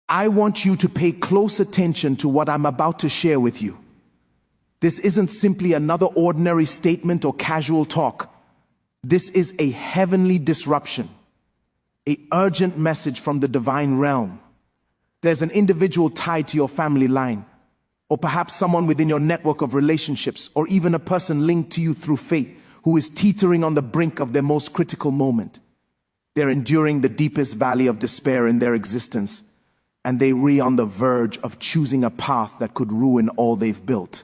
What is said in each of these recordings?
I want you to pay close attention to what I'm about to share with you. This isn't simply another ordinary statement or casual talk. This is a heavenly disruption, an urgent message from the divine realm. There's an individual tied to your family line, or perhaps someone within your network of relationships, or even a person linked to you through faith who is teetering on the brink of their most critical moment. They're enduring the deepest valley of despair in their existence, and they're on the verge of choosing a path that could ruin all they've built.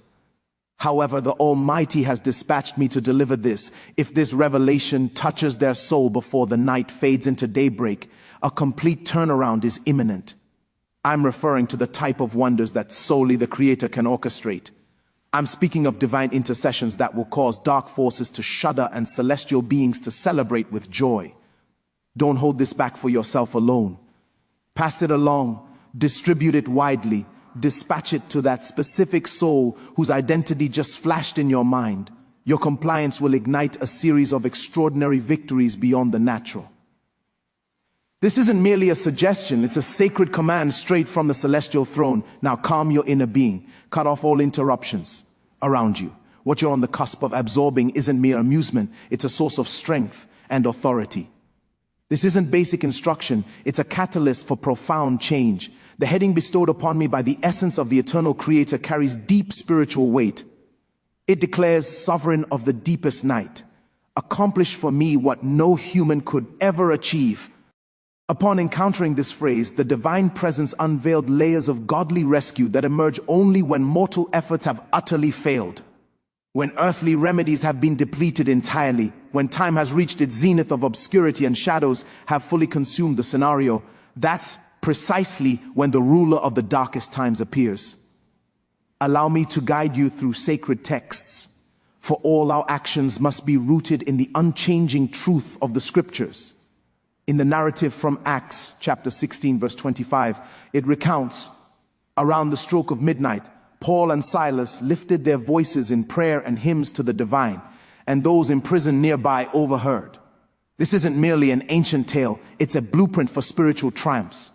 However, the Almighty has dispatched me to deliver this. If this revelation touches their soul before the night fades into daybreak, a complete turnaround is imminent. I'm referring to the type of wonders that solely the Creator can orchestrate. I'm speaking of divine intercessions that will cause dark forces to shudder and celestial beings to celebrate with joy. Don't hold this back for yourself alone. Pass it along, distribute it widely, dispatch it to that specific soul whose identity just flashed in your mind. Your compliance will ignite a series of extraordinary victories beyond the natural. This isn't merely a suggestion, it's a sacred command straight from the celestial throne. Now calm your inner being, cut off all interruptions around you. What you're on the cusp of absorbing isn't mere amusement, it's a source of strength and authority. This isn't basic instruction, it's a catalyst for profound change. The heading bestowed upon me by the essence of the eternal Creator carries deep spiritual weight. It declares, sovereign of the deepest night, accomplish for me what no human could ever achieve. Upon encountering this phrase, the divine presence unveiled layers of godly rescue that emerge only when mortal efforts have utterly failed. When earthly remedies have been depleted entirely, when time has reached its zenith of obscurity and shadows have fully consumed the scenario, that's precisely when the ruler of the darkest times appears. Allow me to guide you through sacred texts, for all our actions must be rooted in the unchanging truth of the scriptures. In the narrative from Acts chapter 16 verse 25, it recounts, around the stroke of midnight, Paul and Silas lifted their voices in prayer and hymns to the divine, and those in prison nearby overheard. This isn't merely an ancient tale, it's a blueprint for spiritual triumphs.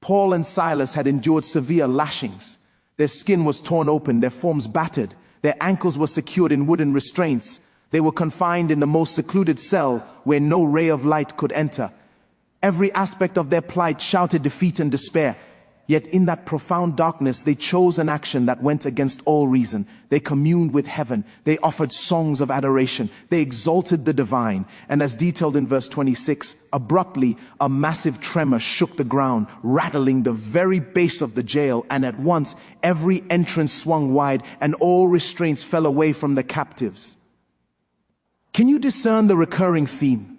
Paul and Silas had endured severe lashings. Their skin was torn open, their forms battered, their ankles were secured in wooden restraints. They were confined in the most secluded cell where no ray of light could enter. Every aspect of their plight shouted defeat and despair. Yet in that profound darkness, they chose an action that went against all reason. They communed with heaven. They offered songs of adoration. They exalted the divine. And as detailed in verse 26, abruptly, a massive tremor shook the ground, rattling the very base of the jail. And at once, every entrance swung wide and all restraints fell away from the captives. Can you discern the recurring theme?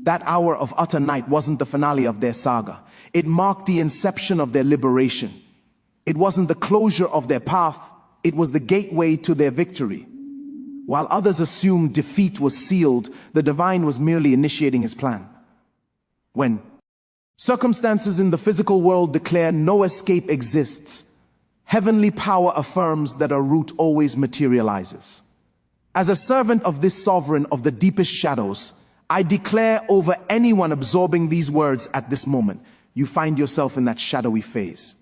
That hour of utter night wasn't the finale of their saga. It marked the inception of their liberation. It wasn't the closure of their path, it was the gateway to their victory. While others assumed defeat was sealed, the divine was merely initiating his plan. When circumstances in the physical world declare no escape exists, heavenly power affirms that a route always materializes. As a servant of this sovereign of the deepest shadows, I declare over anyone absorbing these words at this moment, you find yourself in that shadowy phase.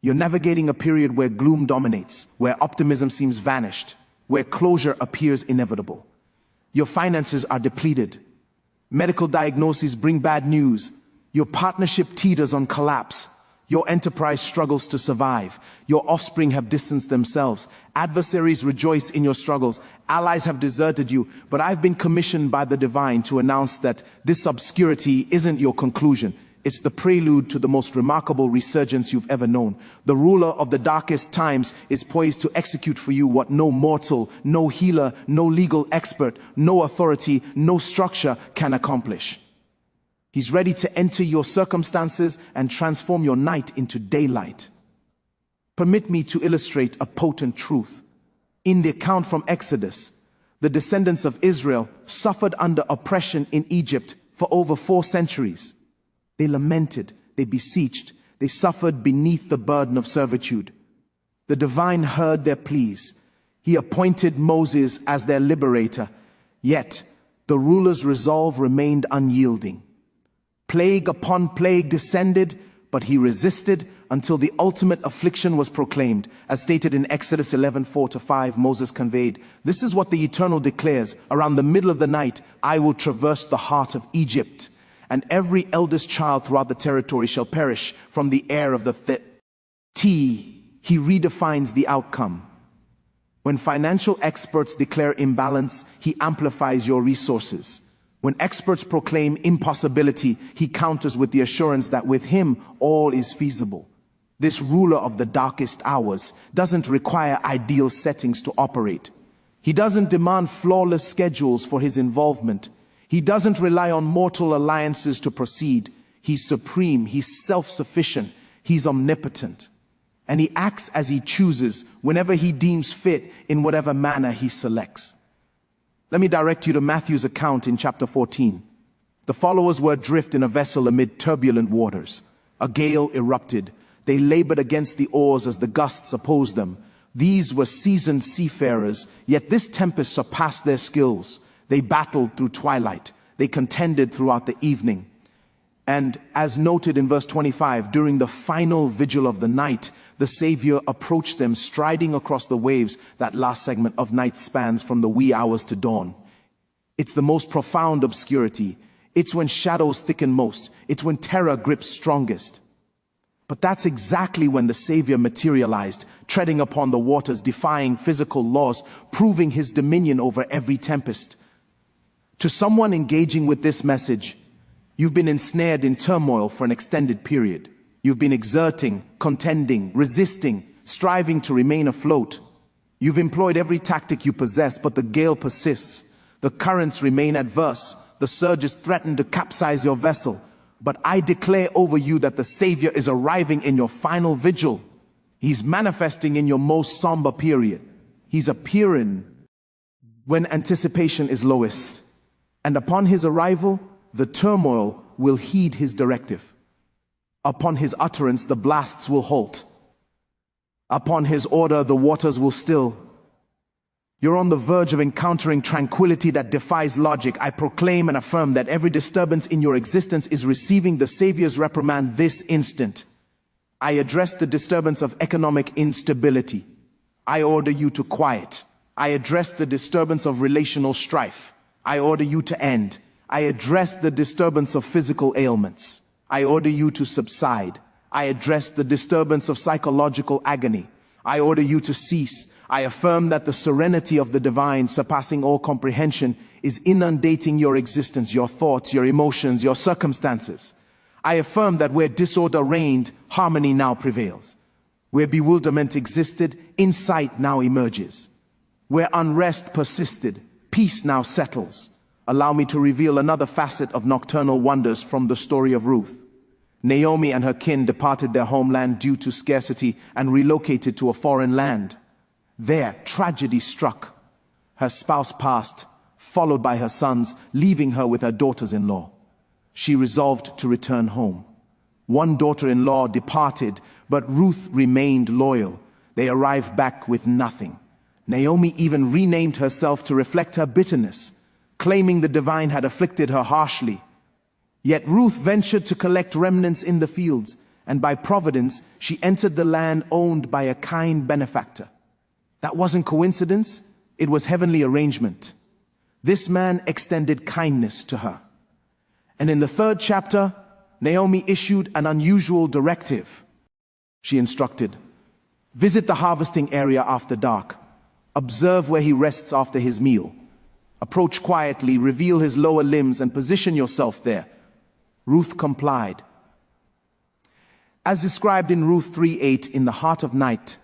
You're navigating a period where gloom dominates, where optimism seems vanished, where closure appears inevitable. Your finances are depleted. Medical diagnoses bring bad news. Your partnership teeters on collapse. Your enterprise struggles to survive. Your offspring have distanced themselves. Adversaries rejoice in your struggles. Allies have deserted you. But I've been commissioned by the divine to announce that this obscurity isn't your conclusion. It's the prelude to the most remarkable resurgence you've ever known. The ruler of the darkest times is poised to execute for you what no mortal, no healer, no legal expert, no authority, no structure can accomplish. He's ready to enter your circumstances and transform your night into daylight. Permit me to illustrate a potent truth. In the account from Exodus, the descendants of Israel suffered under oppression in Egypt for over 4 centuries. They lamented, they beseeched, they suffered beneath the burden of servitude. The divine heard their pleas. He appointed Moses as their liberator. Yet, the ruler's resolve remained unyielding. Plague upon plague descended, but he resisted until the ultimate affliction was proclaimed. As stated in Exodus 11:4-5, Moses conveyed, "This is what the Eternal declares. Around the middle of the night, I will traverse the heart of Egypt, and every eldest child throughout the territory shall perish from the heir of the He redefines the outcome. When financial experts declare imbalance, he amplifies your resources. When experts proclaim impossibility, he counters with the assurance that with him, all is feasible. This ruler of the darkest hours doesn't require ideal settings to operate. He doesn't demand flawless schedules for his involvement. He doesn't rely on mortal alliances to proceed. He's supreme, he's self-sufficient, he's omnipotent. And he acts as he chooses, whenever he deems fit, in whatever manner he selects. Let me direct you to Matthew's account in chapter 14. The followers were adrift in a vessel amid turbulent waters. A gale erupted. They labored against the oars as the gusts opposed them. These were seasoned seafarers, yet this tempest surpassed their skills. They battled through twilight. They contended throughout the evening. And as noted in verse 25, during the final vigil of the night, the Savior approached them, striding across the waves. That last segment of night spans from the wee hours to dawn. It's the most profound obscurity. It's when shadows thicken most. It's when terror grips strongest. But that's exactly when the Savior materialized, treading upon the waters, defying physical laws, proving his dominion over every tempest. To someone engaging with this message, you've been ensnared in turmoil for an extended period. You've been exerting, contending, resisting, striving to remain afloat. You've employed every tactic you possess, but the gale persists. The currents remain adverse. The surges threaten to capsize your vessel. But I declare over you that the Savior is arriving in your final vigil. He's manifesting in your most somber period. He's appearing when anticipation is lowest. And upon his arrival, the turmoil will heed his directive. Upon his utterance, the blasts will halt. Upon his order, the waters will still. You're on the verge of encountering tranquility that defies logic. I proclaim and affirm that every disturbance in your existence is receiving the Savior's reprimand this instant. I address the disturbance of economic instability. I order you to quiet. I address the disturbance of relational strife. I order you to end. I address the disturbance of physical ailments. I order you to subside. I address the disturbance of psychological agony. I order you to cease. I affirm that the serenity of the divine, surpassing all comprehension, is inundating your existence, your thoughts, your emotions, your circumstances. I affirm that where disorder reigned, harmony now prevails. Where bewilderment existed, insight now emerges. Where unrest persisted, peace now settles. Allow me to reveal another facet of nocturnal wonders from the story of Ruth. Naomi and her kin departed their homeland due to scarcity and relocated to a foreign land. There, tragedy struck. Her spouse passed, followed by her sons, leaving her with her daughters-in-law. She resolved to return home. One daughter-in-law departed, but Ruth remained loyal. They arrived back with nothing. Naomi even renamed herself to reflect her bitterness, claiming the divine had afflicted her harshly. Yet Ruth ventured to collect remnants in the fields, and by providence, she entered the land owned by a kind benefactor. That wasn't coincidence, it was heavenly arrangement. This man extended kindness to her. And in the 3rd chapter, Naomi issued an unusual directive. She instructed, visit the harvesting area after dark. Observe where he rests after his meal. Approach quietly, reveal his lower limbs, and position yourself there. Ruth complied. As described in Ruth 3:8, in the heart of night,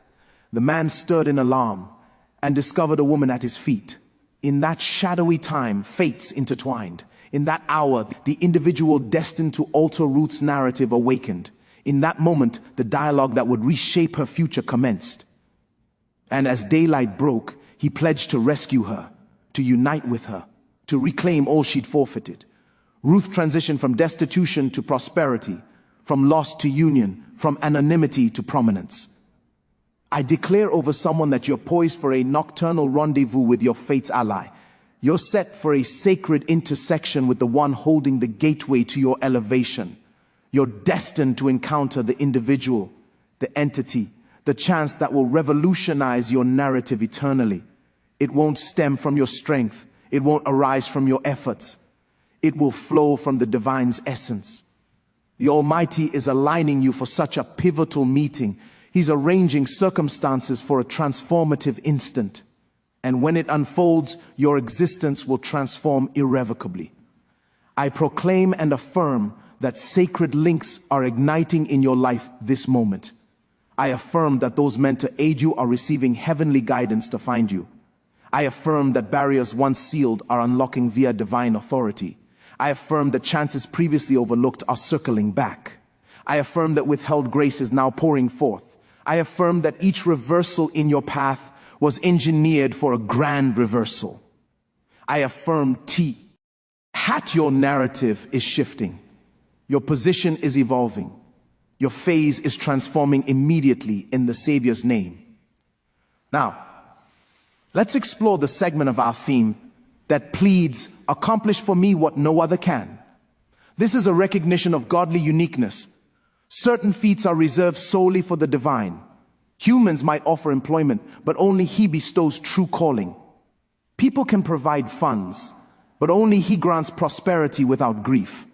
the man stirred in alarm and discovered a woman at his feet. In that shadowy time, fates intertwined. In that hour, the individual destined to alter Ruth's narrative awakened. In that moment, the dialogue that would reshape her future commenced. And as daylight broke, he pledged to rescue her, to unite with her, to reclaim all she'd forfeited. Ruth transitioned from destitution to prosperity, from loss to union, from anonymity to prominence. I declare over someone that you're poised for a nocturnal rendezvous with your fate's ally. You're set for a sacred intersection with the one holding the gateway to your elevation. You're destined to encounter the individual, the entity, the chance that will revolutionize your narrative eternally. It won't stem from your strength. It won't arise from your efforts. It will flow from the divine's essence. The Almighty is aligning you for such a pivotal meeting. He's arranging circumstances for a transformative instant. And when it unfolds, your existence will transform irrevocably. I proclaim and affirm that sacred links are igniting in your life this moment. I affirm that those meant to aid you are receiving heavenly guidance to find you. I affirm that barriers once sealed are unlocking via divine authority. I affirm that chances previously overlooked are circling back. I affirm that withheld grace is now pouring forth. I affirm that each reversal in your path was engineered for a grand reversal. I affirm your narrative is shifting. Your position is evolving. Your phase is transforming immediately in the Savior's name. Now, let's explore the segment of our theme that pleads, accomplish for me what no other can. This is a recognition of godly uniqueness. Certain feats are reserved solely for the divine. Humans might offer employment, but only He bestows true calling. People can provide funds, but only He grants prosperity without grief.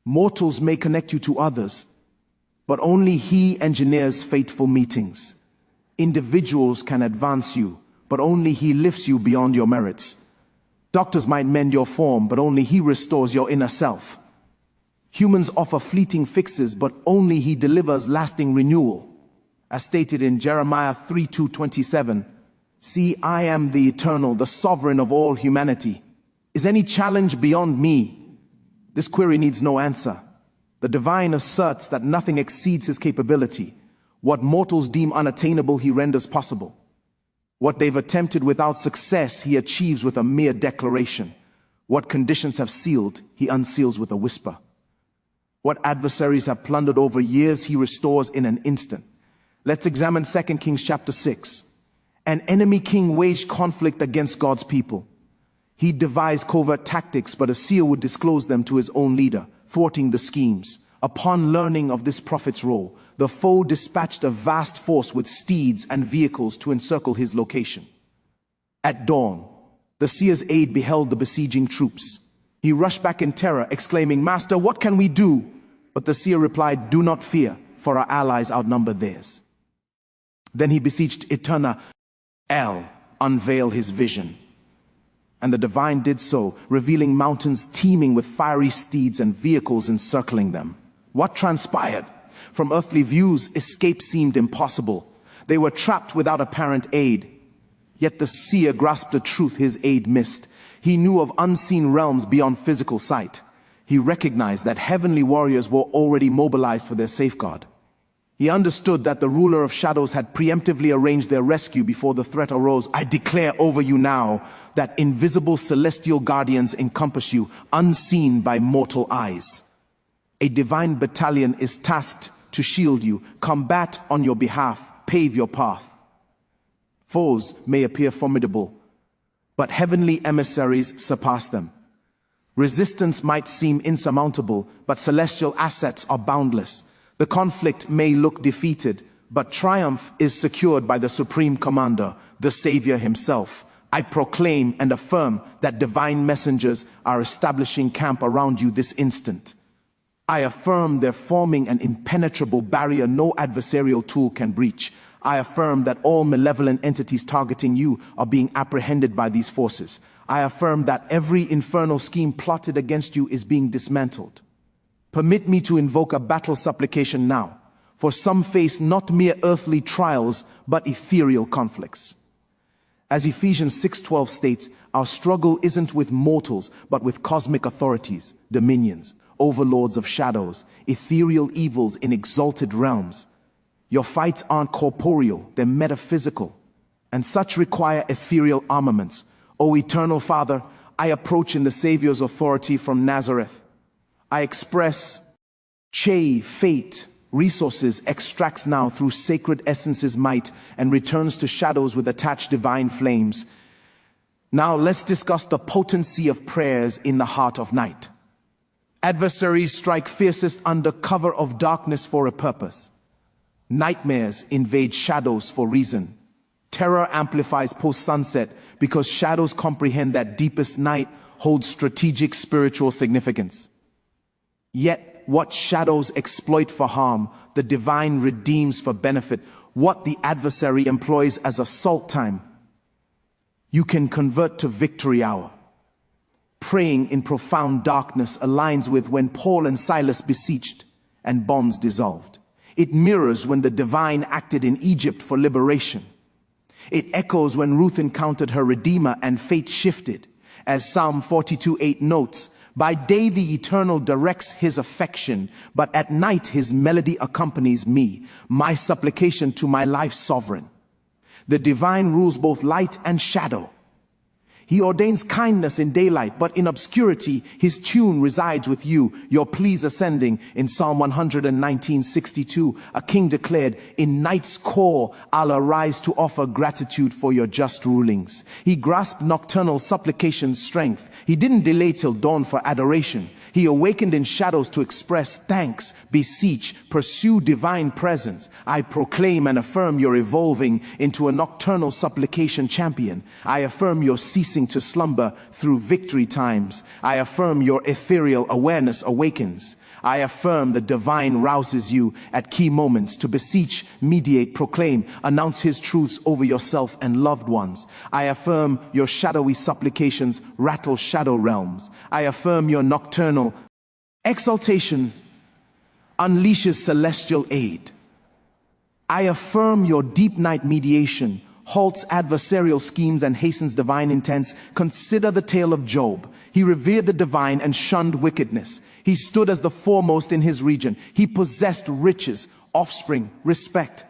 Mortals may connect you to others, but only He engineers faithful meetings. Individuals can advance you, but only He lifts you beyond your merits. Doctors might mend your form, but only He restores your inner self. Humans offer fleeting fixes, but only He delivers lasting renewal. As stated in Jeremiah 3:27, "See, I am the eternal, the sovereign of all humanity. Is any challenge beyond me?" This query needs no answer. The divine asserts that nothing exceeds His capability. What mortals deem unattainable, He renders possible. What they've attempted without success, He achieves with a mere declaration. What conditions have sealed, He unseals with a whisper. What adversaries have plundered over years, He restores in an instant. Let's examine 2 Kings chapter 6. An enemy king waged conflict against God's people. He devised covert tactics, but a seer would disclose them to his own leader, thwarting the schemes. Upon learning of this prophet's role, the foe dispatched a vast force with steeds and vehicles to encircle his location. At dawn, the seer's aide beheld the besieging troops. He rushed back in terror, exclaiming, "Master, what can we do?" But the seer replied, "Do not fear, for our allies outnumber theirs." Then he beseeched Eternal El, unveil his vision. And the divine did so, revealing mountains teeming with fiery steeds and vehicles encircling them. What transpired? From earthly views, escape seemed impossible. They were trapped without apparent aid. Yet the seer grasped a truth his aid missed. He knew of unseen realms beyond physical sight. He recognized that heavenly warriors were already mobilized for their safeguard. He understood that the ruler of shadows had preemptively arranged their rescue before the threat arose. I declare over you now that invisible celestial guardians encompass you, unseen by mortal eyes. A divine battalion is tasked to shield you, combat on your behalf, pave your path. Foes may appear formidable, but heavenly emissaries surpass them. Resistance might seem insurmountable, but celestial assets are boundless. The conflict may look defeated, but triumph is secured by the Supreme Commander, the Savior Himself. I proclaim and affirm that divine messengers are establishing camp around you this instant. I affirm they're forming an impenetrable barrier no adversarial tool can breach. I affirm that all malevolent entities targeting you are being apprehended by these forces. I affirm that every infernal scheme plotted against you is being dismantled. Permit me to invoke a battle supplication now, for some face not mere earthly trials, but ethereal conflicts. As Ephesians 6:12 states, our struggle isn't with mortals, but with cosmic authorities, dominions, overlords of shadows, ethereal evils in exalted realms. Your fights aren't corporeal, they're metaphysical, and such require ethereal armaments. O eternal Father, I approach in the Savior's authority from Nazareth. I express fate, resources extracts now through sacred essence's might and returns to shadows with attached divine flames. Now let's discuss the potency of prayers in the heart of night. Adversaries strike fiercest under cover of darkness for a purpose. Nightmares invade shadows for reason. Terror amplifies post-sunset because shadows comprehend that deepest night holds strategic spiritual significance. Yet, what shadows exploit for harm, the divine redeems for benefit. What the adversary employs as assault time, you can convert to victory hour. Praying in profound darkness aligns with when Paul and Silas beseeched and bonds dissolved. It mirrors when the divine acted in Egypt for liberation. It echoes when Ruth encountered her Redeemer and fate shifted. As Psalm 42:8 notes, by day the Eternal directs his affection, but at night his melody accompanies me, my supplication to my life's sovereign. The divine rules both light and shadow. He ordains kindness in daylight, but in obscurity his tune resides with you, your pleas ascending. In Psalm 119:62, a king declared, in night's core I'll arise to offer gratitude for your just rulings. He grasped nocturnal supplication's strength. He didn't delay till dawn for adoration. He awakened in shadows to express thanks, beseech, pursue divine presence. I proclaim and affirm your evolving into a nocturnal supplication champion. I affirm your ceasing to slumber through victory times. I affirm your ethereal awareness awakens. I affirm the divine rouses you at key moments to beseech, mediate, proclaim, announce his truths over yourself and loved ones. I affirm your shadowy supplications rattle shadow realms. I affirm your nocturnal exaltation unleashes celestial aid. I affirm your deep night mediation halts adversarial schemes and hastens divine intents. Consider the tale of Job. He revered the divine and shunned wickedness. He stood as the foremost in his region. He possessed riches, offspring, respect.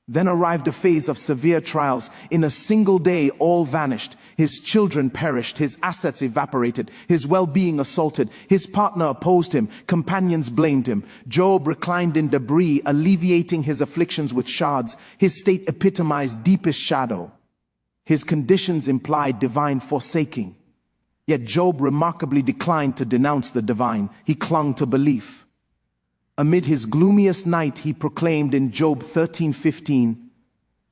Then arrived a phase of severe trials. In a single day, all vanished. His children perished. His assets evaporated. His well-being assaulted. His partner opposed him. Companions blamed him. Job reclined in debris, alleviating his afflictions with shards. His state epitomized deepest shadow. His conditions implied divine forsaking. Yet Job remarkably declined to denounce the divine. He clung to belief. Amid his gloomiest night, he proclaimed in Job 13:15,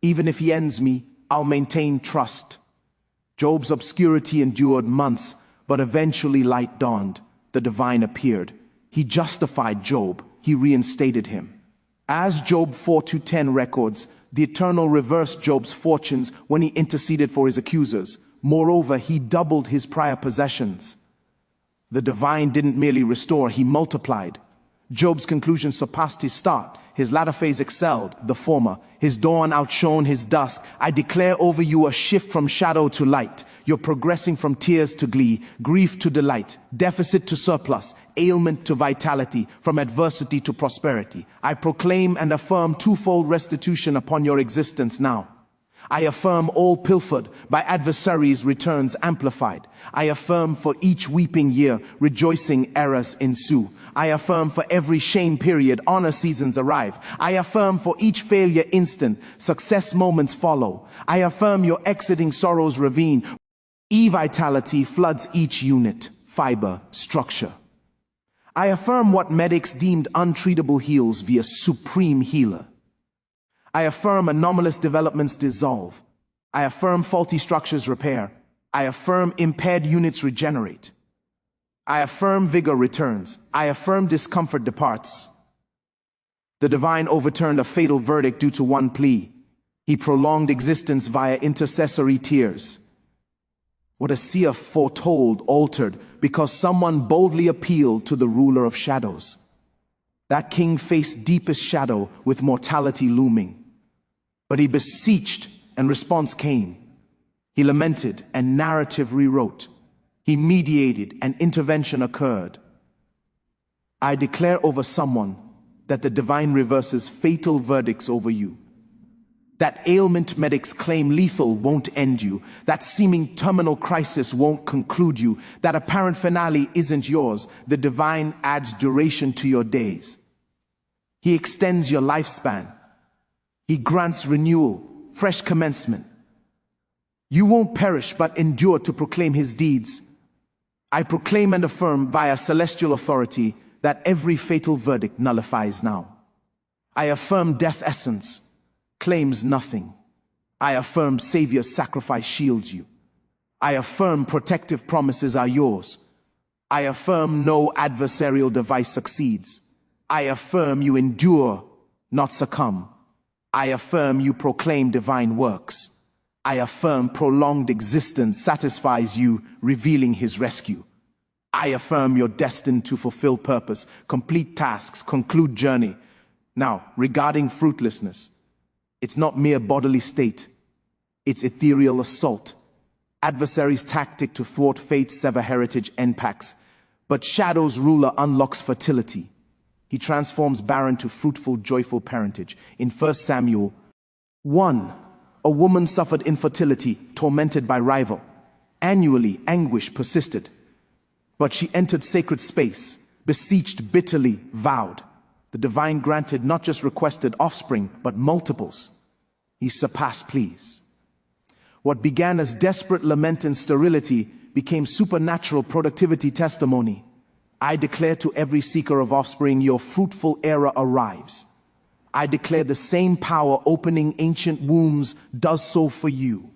even if he ends me, I'll maintain trust. Job's obscurity endured months, but eventually light dawned. The divine appeared. He justified Job. He reinstated him. As Job 4:10 records, the Eternal reversed Job's fortunes when he interceded for his accusers. Moreover, he doubled his prior possessions. The divine didn't merely restore, he multiplied. Job's conclusion surpassed his start. His latter phase excelled the former. His dawn outshone his dusk. I declare over you a shift from shadow to light. You're progressing from tears to glee, grief to delight, deficit to surplus, ailment to vitality, from adversity to prosperity. I proclaim and affirm twofold restitution upon your existence now. I affirm all pilfered by adversaries returns amplified. I affirm for each weeping year, rejoicing eras ensue. I affirm for every shame period, honor seasons arrive. I affirm for each failure instant, success moments follow. I affirm your exiting sorrows ravine. E-vitality floods each unit, fiber, structure. I affirm what medics deemed untreatable heals via supreme healer. I affirm anomalous developments dissolve. I affirm faulty structures repair. I affirm impaired units regenerate. I affirm vigor returns. I affirm discomfort departs. The divine overturned a fatal verdict due to one plea. He prolonged existence via intercessory tears. What a seer foretold altered because someone boldly appealed to the ruler of shadows. That king faced deepest shadow with mortality looming. But he beseeched and response came. He lamented and narrative rewrote. He mediated and intervention occurred. I declare over someone that the divine reverses fatal verdicts over you. That ailment medics claim lethal won't end you. That seeming terminal crisis won't conclude you. That apparent finale isn't yours. The divine adds duration to your days. He extends your lifespan. He grants renewal, fresh commencement. You won't perish but endure to proclaim his deeds. I proclaim and affirm via celestial authority that every fatal verdict nullifies now. I affirm death essence claims nothing. I affirm Savior's sacrifice shields you. I affirm protective promises are yours. I affirm no adversarial device succeeds. I affirm you endure, not succumb. I affirm you proclaim divine works. I affirm prolonged existence satisfies you, revealing his rescue. I affirm you're destined to fulfill purpose, complete tasks, conclude journey. Now, regarding fruitlessness, it's not mere bodily state. It's ethereal assault. Adversary's tactic to thwart fate, sever heritage, end pacts. But Shadow's ruler unlocks fertility. He transforms barren to fruitful, joyful parentage. In 1 Samuel 1, a woman suffered infertility, tormented by rival. Annually, anguish persisted. But she entered sacred space, beseeched bitterly, vowed. The divine granted not just requested offspring, but multiples. He surpassed pleas. What began as desperate lament and sterility became supernatural productivity testimony. I declare to every seeker of offspring, your fruitful era arrives. I declare the same power opening ancient wombs does so for you.